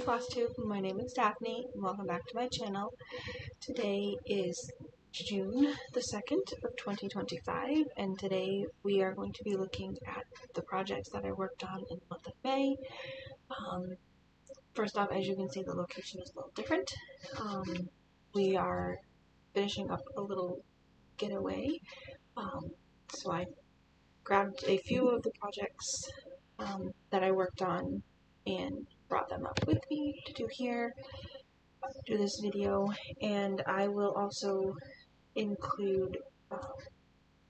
Flosstube. My name is Daphne and welcome back to my channel. Today is June the 2nd of 2025 and today we are going to be looking at the projects that I worked on in the month of May. First off, as you can see, the location is a little different. We are finishing up a little getaway, so I grabbed a few of the projects that I worked on and brought them up with me to do this video, and I will also include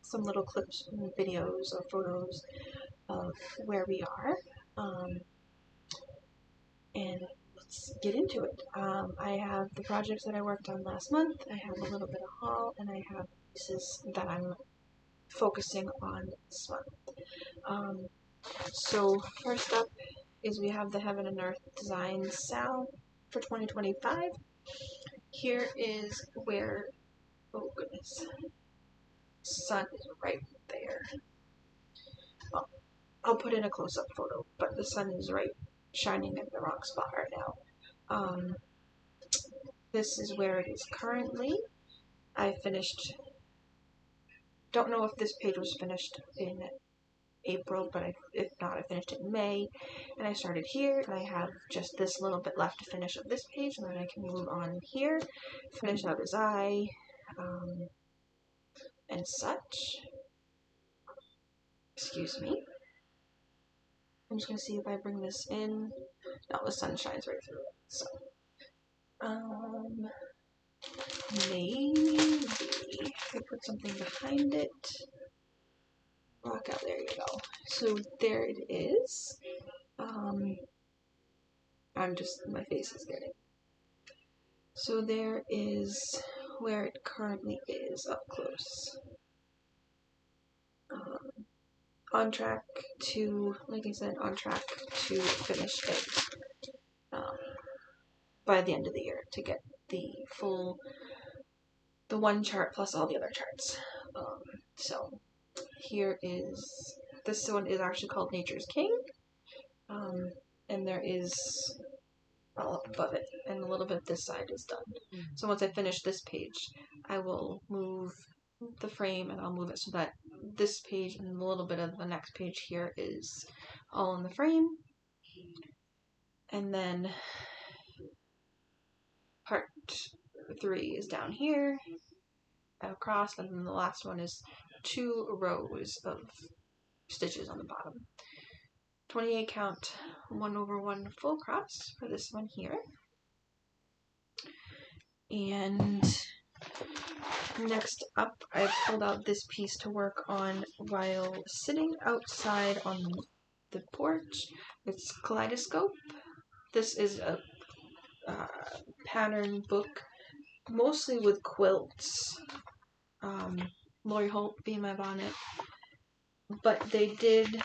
some little clips and videos or photos of where we are, and let's get into it. I have the projects that I worked on last month, I have a little bit of haul, and I have pieces that I'm focusing on this month. So first up is we have the Heaven and Earth Design Sal for 2025. Here is where, oh goodness, sun is right there. Well, I'll put in a close-up photo, but the sun is right shining in the wrong spot right now. This is where it is currently. I finished, don't know if this page was finished in April, but if not, I finished it in May, and I started here, and I have just this little bit left to finish of this page, and then I can move on here, finish out his eye, and such. Excuse me. I'm just going to see if I bring this in. No, the sun shines right through it, so. Maybe I put something behind it. Block out, there you go. So there it is. My face is getting. So there is where it currently is up close. On track to, like I said, on track to finish it by the end of the year to get the one chart plus all the other charts. So here is, this one is actually called Nature's King, and there is all up above it, and a little bit this side is done. So once I finish this page, I will move the frame and I'll move it so that this page and a little bit of the next page here is all in the frame. And then part 3 is down here across, and then the last one is 2 rows of stitches on the bottom. 28 count 1/1 full cross for this one here. And next up, I pulled out this piece to work on while sitting outside on the porch. It's Kaleidoscope. This is a pattern book, mostly with quilts. Lori Holt, Be My Bonnet. But they did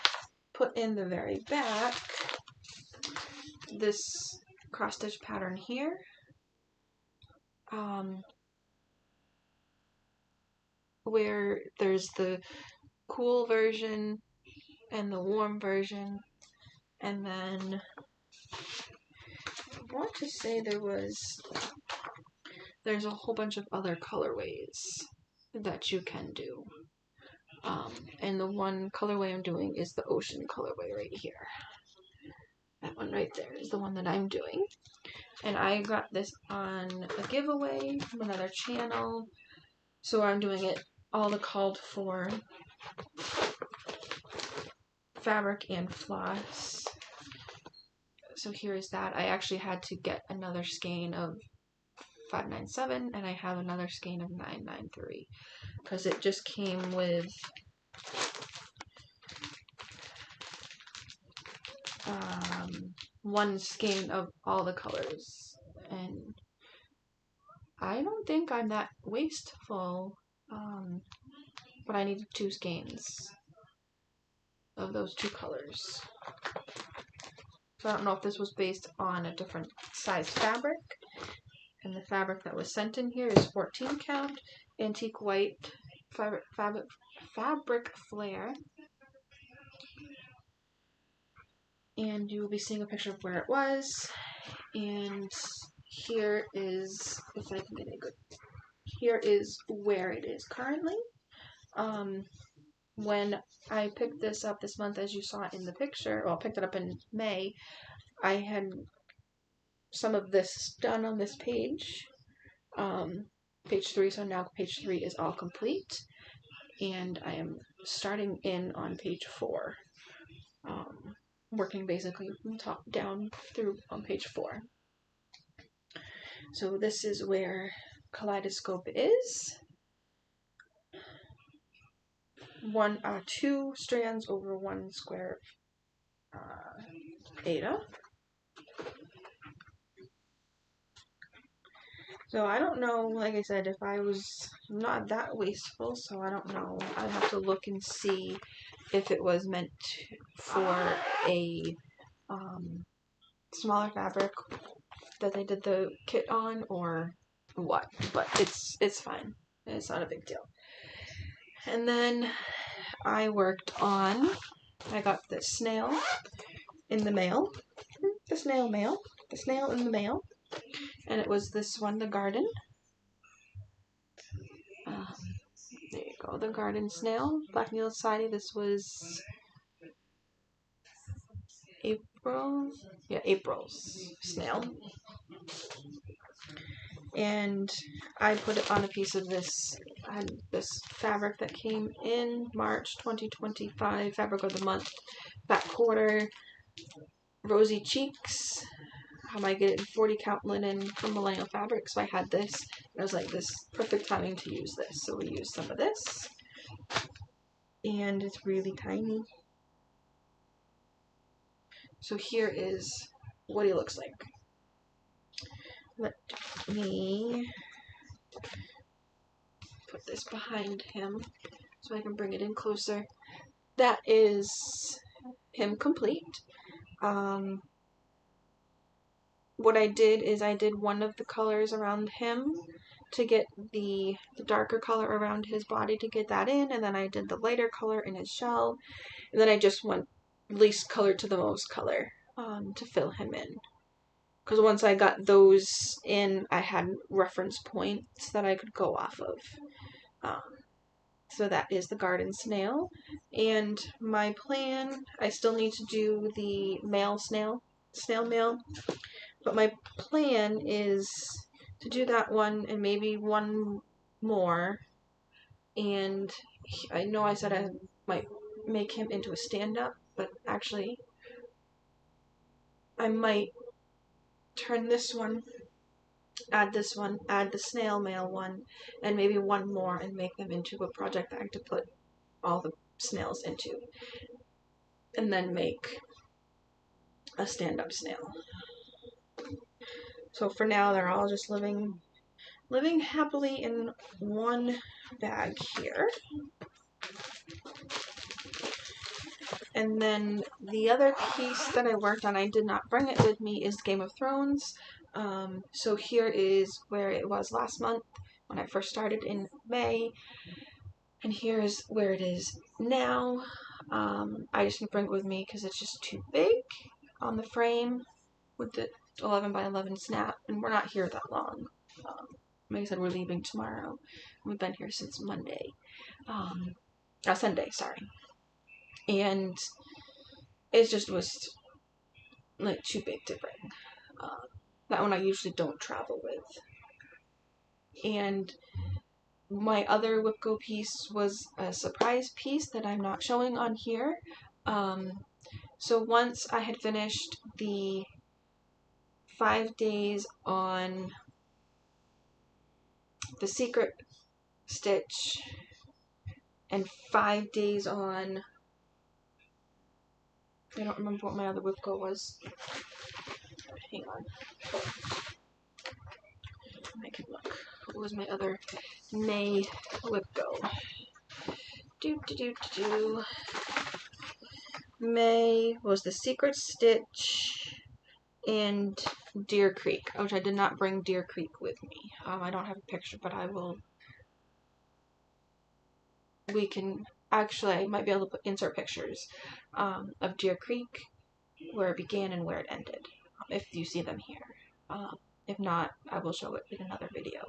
put in the very back this cross-stitch pattern here. Where there's the cool version and the warm version, and then I want to say there's a whole bunch of other colorways that you can do, and the one colorway I'm doing is the ocean colorway right here. That one right there is the one that I'm doing, and I got this on a giveaway from another channel, so I'm doing it all the called for fabric and floss. So here is that. I actually had to get another skein of 597 and I have another skein of 993 because it just came with one skein of all the colors, and I don't think I'm that wasteful, but I needed 2 skeins of those 2 colors. So I don't know if this was based on a different size fabric, and the fabric that was sent in here is 14 count antique white fabric flare, and you will be seeing a picture of where it was. And here is, if I can get a good, here is where it is currently. When I picked this up this month, as you saw in the picture, well, I picked it up in May, I had some of this done on this page, page 3, so now page 3 is all complete, and I am starting in on page 4, working basically from top down through on page 4. So this is where Kaleidoscope is. 2 strands over 1 square eta. So I don't know, like I said, if I was not that wasteful, so I don't know. I'd have to look and see if it was meant for a smaller fabric that they did the kit on or what, but it's fine. It's not a big deal. And then I got the snail in the mail, the snail in the mail, and it was this one, the garden. There you go, the garden snail, Black Needle Society. This was April's snail. And I put it on a piece of this, I had this fabric that came in March 2025, fabric of the month, back quarter, rosy cheeks. How I get it in 40 count linen from Millennial Fabric. So I had this, and I was like, this perfect timing to use this. So we used some of this, and it's really tiny. So here is what he looks like. Let me put this behind him so I can bring it in closer. That is him complete. What I did is I did one of the colors around him to get the darker color around his body to get that in, and then I did the lighter color in his shell, and then I just went least color to the most color to fill him in. Because once I got those in, I had reference points that I could go off of. So that is the garden snail. And my plan, I still need to do the male snail mail. But my plan is to do that one and maybe one more. And I know I said I might make him into a stand-up, but actually I might turn this one, add the snail mail one, and maybe one more and make them into a project bag to put all the snails into. And then make a stand-up snail. So for now, they're all just living happily in one bag here. And then the other piece that I worked on, I did not bring it with me, is Game of Thrones. So here is where it was last month when I first started in May. And here's where it is now. I just didn't bring it with me because it's just too big on the frame with the 11 by 11 snap, and we're not here that long. Like I said, we're leaving tomorrow. We've been here since Monday. Sunday, sorry. And it just was like too big to bring. That one I usually don't travel with. And my other WIPCO piece was a surprise piece that I'm not showing on here. So once I had finished the 5 days on the secret stitch and 5 days on, I don't remember what my other WIPCO was. Hang on. I can look. What was my other May WIPCO? May was the secret stitch and Deer Creek, which I did not bring Deer Creek with me. I don't have a picture, but I will. We can actually, I might be able to insert pictures of Deer Creek, where it began and where it ended, if you see them here. If not, I will show it in another video.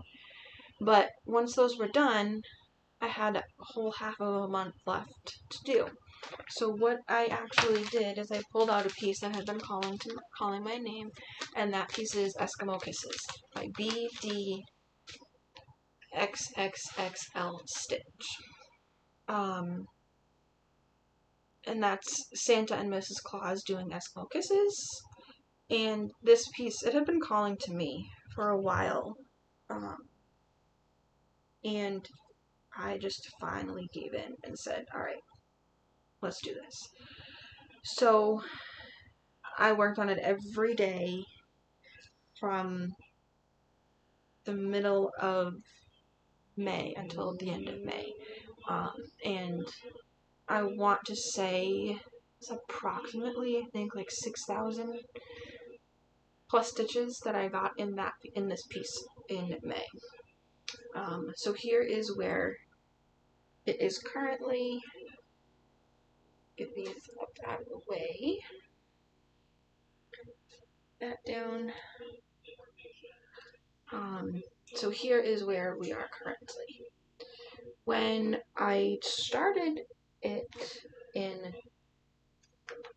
But once those were done, I had a whole half of a month left to do. So what I actually did is I pulled out a piece that had been calling my name, and that piece is Eskimo Kisses by BDXXXL Stitch. And that's Santa and Mrs. Claus doing Eskimo Kisses. And this piece, it had been calling to me for a while. And I just finally gave in and said, alright, let's do this. So I worked on it every day from the middle of May until the end of May. And I want to say it's approximately, I think, like 6,000 plus stitches that I got in this piece in May. So here is where it is currently. Get these up out of the way. That down. So here is where we are currently. When I started it in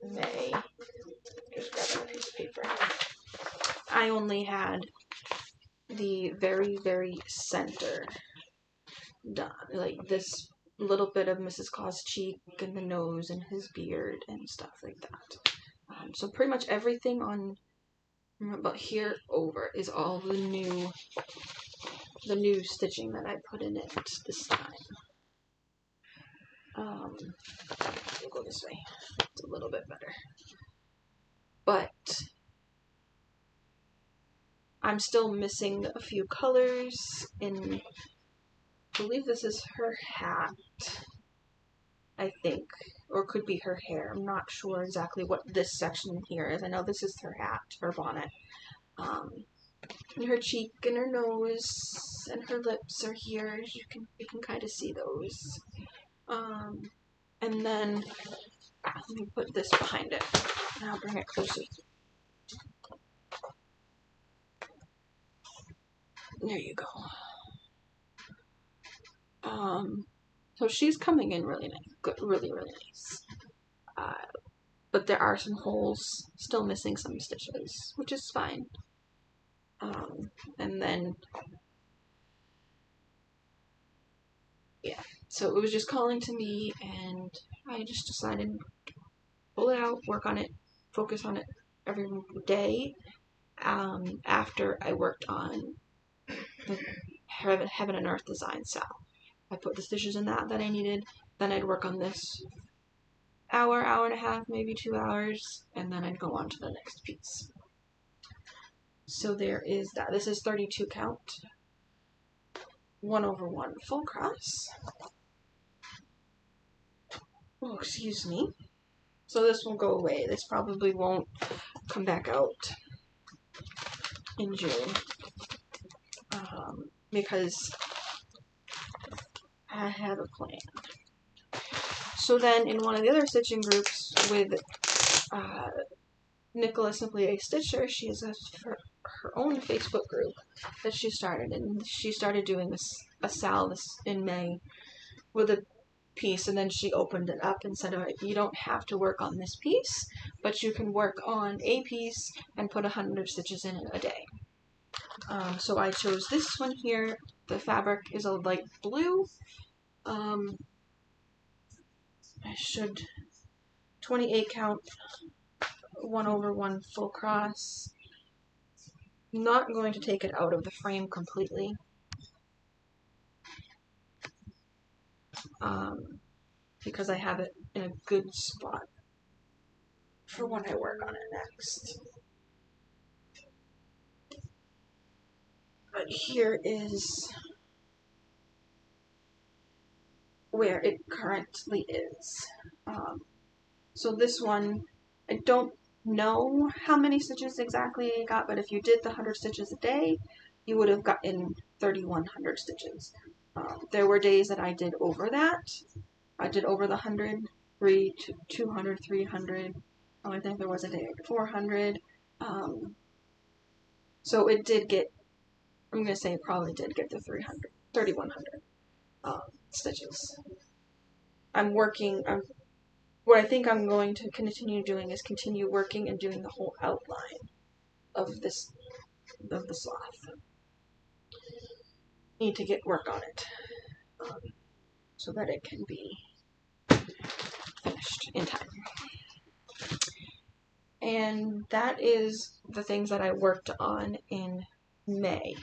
May, just grab a piece of paper, I only had the very, very center done. Like this little bit of Mrs. Claus' cheek and the nose and his beard and stuff like that. So pretty much everything on about here over is all the new stitching that I put in it this time. We'll go this way. It's a little bit better. But I'm still missing a few colors in, I believe this is her hat, I think, or could be her hair. I'm not sure exactly what this section here is. I know this is her hat, her bonnet. And her cheek and her nose and her lips are here. You can kind of see those. And then let me put this behind it, and I'll bring it closer. There you go. So she's coming in really nice, good, really nice. But there are some holes, still missing some stitches, which is fine. And then, yeah, so it was just calling to me, and I just decided to pull it out, work on it, focus on it every day. After I worked on the Heaven and Earth design cell, I put the stitches in that I needed. Then I'd work on this hour and a half, maybe 2 hours, and then I'd go on to the next piece. So there is that. This is 32 count, 1/1 full cross. Oh, excuse me. So this will go away. This probably won't come back out in June, because I have a plan. So then in one of the other stitching groups with Nicola Simply a Stitcher, she has her own Facebook group that she started, and she started doing a sal in May with a piece, and then she opened it up and said, alright, you don't have to work on this piece, but you can work on a piece and put 100 stitches in it a day. So I chose this one here. The fabric is a light blue. I should 28 count, 1/1 full cross. Not going to take it out of the frame completely. Because I have it in a good spot for when I work on it next. But here is where it currently is. So this one, I don't know how many stitches exactly I got, but if you did the 100 stitches a day, you would have gotten 3,100 stitches. There were days that I did over that. I did over the 100, 200, 300. I think there was a day 400. So it did get, I'm going to say it probably did get the 3,100 stitches. What I think I'm going to continue doing is continue working and doing the whole outline of the sloth. Need to get work on it so that it can be finished in time. And that is the things that I worked on in May.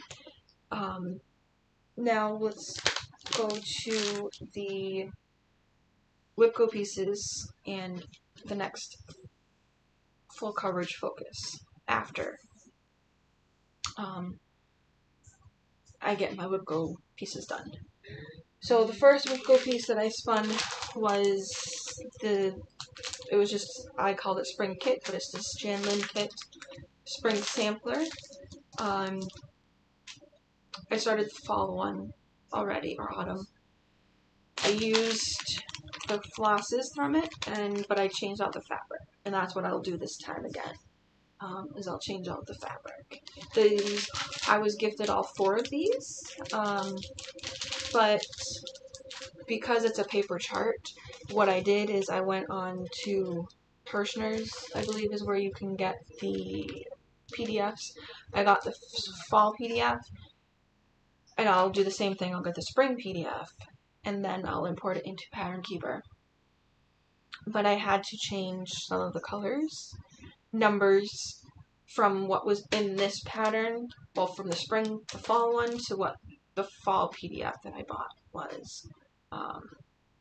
Now let's go to the Whipco pieces and the next full coverage focus after I get my Whipco pieces done. So the first Whipco piece that I spun was it was just, I called it Spring Kit, but it's this Jan Lin Kit Spring Sampler. I started the fall one already, or autumn. I used the flosses from it, but I changed out the fabric, and that's what I'll do this time again. Is I'll change out the fabric. I was gifted all 4 of these, but because it's a paper chart, what I did is I went on to Hirschner's, I believe is where you can get the PDFs. I got the fall PDF, and I'll do the same thing. I'll get the spring PDF, and then I'll import it into Pattern Keeper. But I had to change some of the colors, numbers from what was in this pattern, well, from the fall one to what the fall PDF that I bought was.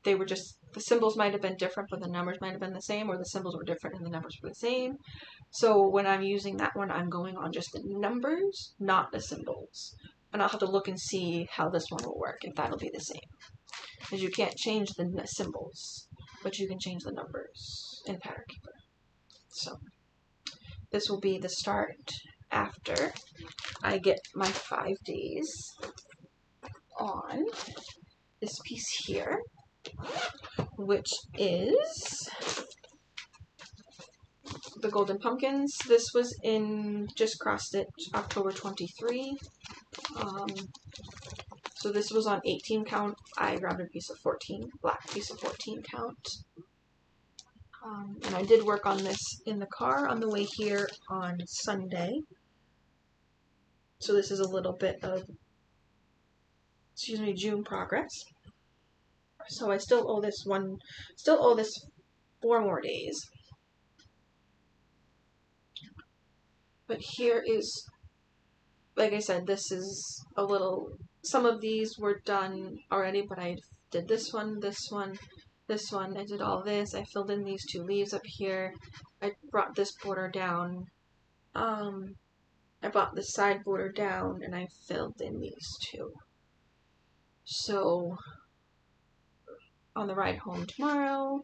They were just, the symbols might have been different, but the numbers might have been the same, or the symbols were different and the numbers were the same. So when I'm using that one, I'm going on just the numbers, not the symbols. And I'll have to look and see how this one will work, if that'll be the same. Because you can't change the symbols, but you can change the numbers in Pattern Keeper. So this will be the start after I get my 5 days on this piece here, which is the Golden Pumpkins. This was in just cross stitch October 23. So this was on 18 count. I grabbed a piece of 14, black piece of 14 count. And I did work on this in the car on the way here on Sunday. So this is a little bit of, June progress. So I still owe this 4 more days. But here is, like I said, this is a little, some of these were done already, but I did this one, this one, this one. I did all this. I filled in these 2 leaves up here. I brought this border down. I brought the side border down, and I filled in these 2. So on the ride home tomorrow,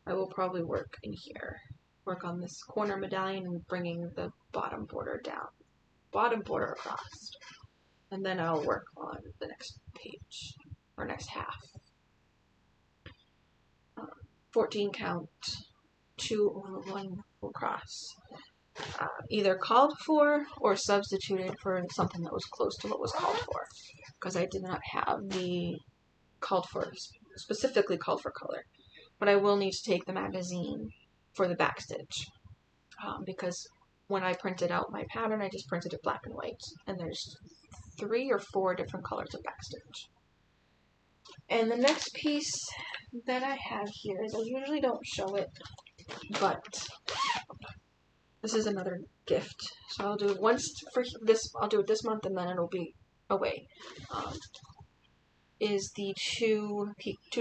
I will probably work in here. Work on this corner medallion and bringing the bottom border down. Bottom border across. And then I'll work on the next page, or next half. 14 count, 2 over 1 full cross. Either called for or substituted for something that was close to what was called for, because I did not have the specifically called for color. But I will need to take the magazine for the back stitch, because when I printed out my pattern, I just printed it black and white, and there's 3 or 4 different colors of back stitch. And the next piece that I have here is, I usually don't show it, but this is another gift. So I'll do it once for this. I'll do it this month, and then it'll be away. Is the two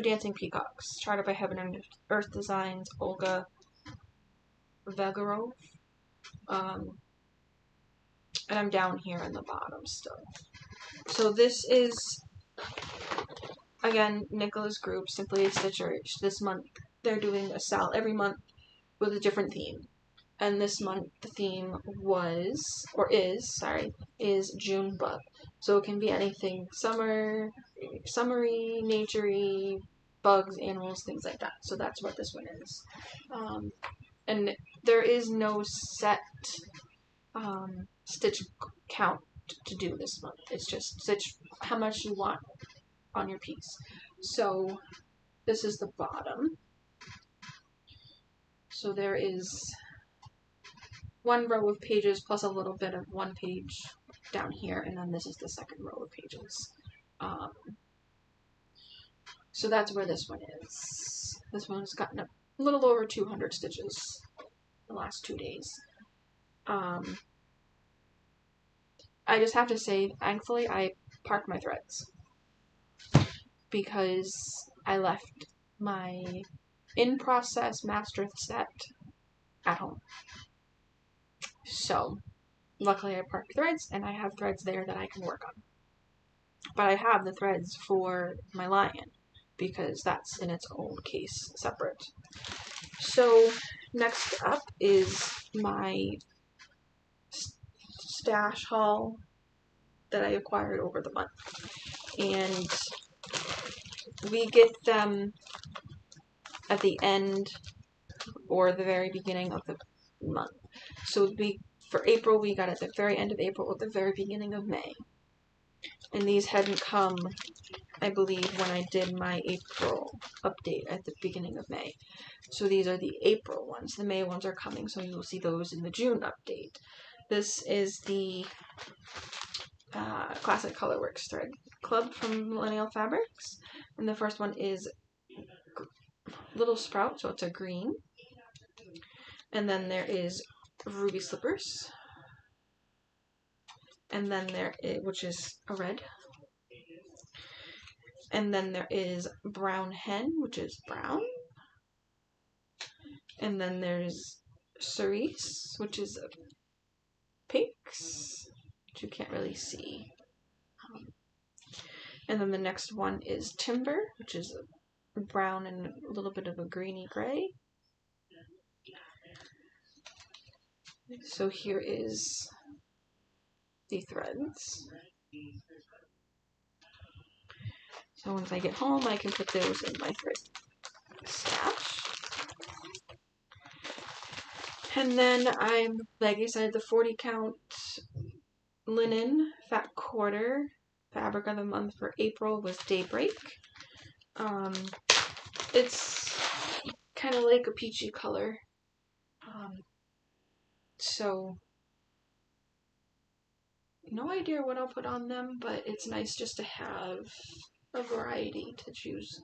dancing peacocks, charted by Heaven and Earth Designs, Olga Vegarov. And I'm down here in the bottom still. So this is, again, Nicola's group, Simply a Stitcher. This month they're doing a sale every month with a different theme. And this month the theme is June bug. So it can be anything summery, naturey, bugs, animals, things like that. So that's what this one is. And there is no set stitch count to do this month. It's just how much you want on your piece. So this is the bottom. So there is one row of pages plus a little bit of one page down here, and then this is the second row of pages. So that's where this one is. This one's gotten a little over 200 stitches the last 2 days. I just have to say, thankfully, I parked my threads because I left my in-process master set at home. So, luckily I parked threads, and I have threads there that I can work on. But I have the threads for my lion, because that's in its own case separate. So, next up is my stash haul that I acquired over the month. And we get them at the end or the very beginning of the month. So for April, we got at the very end of April or the very beginning of May. And these hadn't come, I believe, when I did my April update at the beginning of May. So these are the April ones. The May ones are coming, so you will see those in the June update. This is the Classic Colorworks Thread Club from Millennial Fabrics. And the first one is Little Sprout, so it's a green. And then there is Ruby Slippers. And then there is, which is a red. And then there is Brown Hen, which is brown. And then there's Cerise, which is pinks, which you can't really see. And then the next one is Timber, which is brown and a little bit of a greeny gray. So here is the threads. So once I get home, I can put those in my thread stash. And then like I said, the 40 count linen fat quarter fabric of the month for April was Daybreak. It's kind of like a peachy color. So no idea what I'll put on them, but it's nice just to have a variety to choose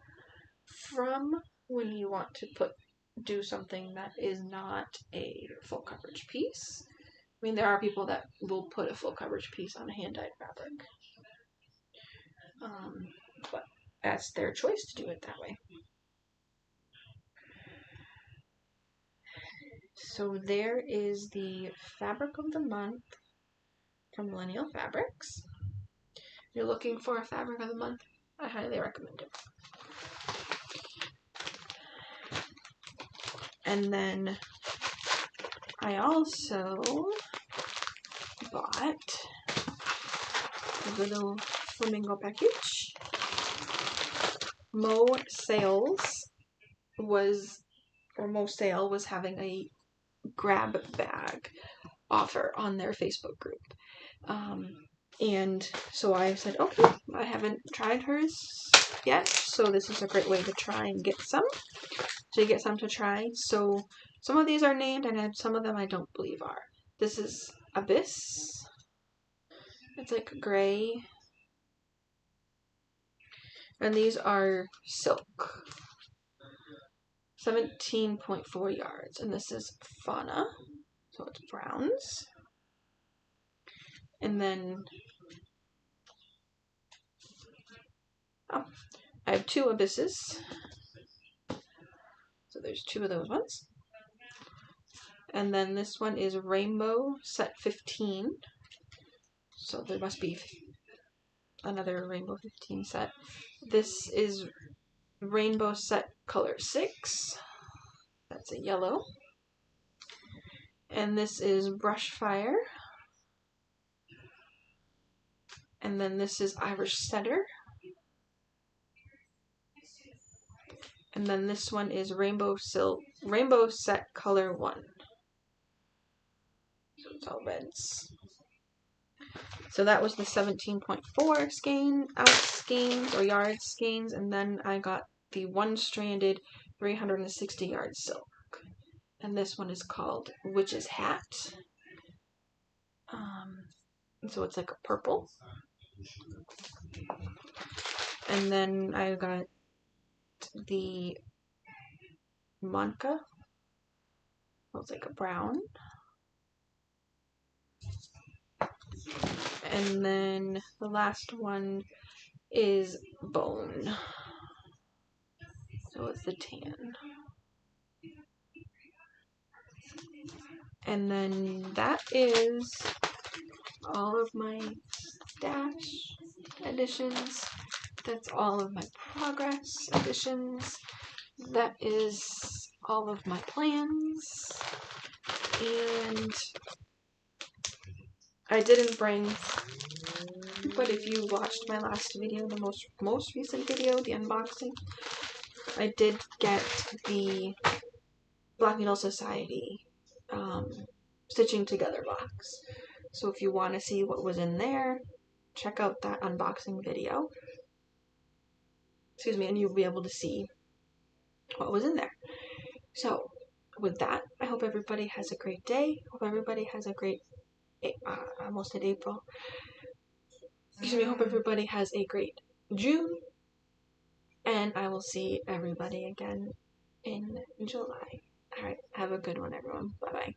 from when you want to do something that is not a full coverage piece. I mean, there are people that will put a full coverage piece on a hand-dyed fabric. But that's their choice to do it that way. So there is the fabric of the month from Millennial Fabrics. If you're looking for a fabric of the month, I highly recommend it. And then I also bought a little flamingo package. Mo Sale was having a grab bag offer on their Facebook group. And so I said, okay, I haven't tried hers yet, so this is a great way to try and get some. So you get some to try. So some of these are named, and some of them I don't believe are. This is Abyss. It's like gray. And these are silk. 17.4 yards. And this is Fauna. So it's browns. And then I have 2 Abysses. So there's 2 of those ones. And then this one is Rainbow Set 15. So there must be another Rainbow 15 set. This is Rainbow Set Color 6. That's a yellow. And this is Brush Fire. And then this is Irish Setter. And then this one is Rainbow Set Color 1. So it's all reds. So that was the 17.4 skeins or yard skeins, and then I got the one-stranded 360 yard silk. And this one is called Witch's Hat. So it's like a purple. And then I got the Monka. Looks like a brown. And then the last one is Bone. So it's the tan. And then that is all of my stash additions. That's all of my progress additions. That is all of my plans. And I didn't bring, but if you watched my last video, the most recent video, the unboxing, I did get the Black Needle Society stitching together box. So if you want to see what was in there, check out that unboxing video. Excuse me, and you'll be able to see what was in there. So with that, I hope everybody has a great day. Hope everybody has a great, almost at April. Excuse me, hope everybody has a great June. And I will see everybody again in July. Alright, have a good one, everyone. Bye-bye.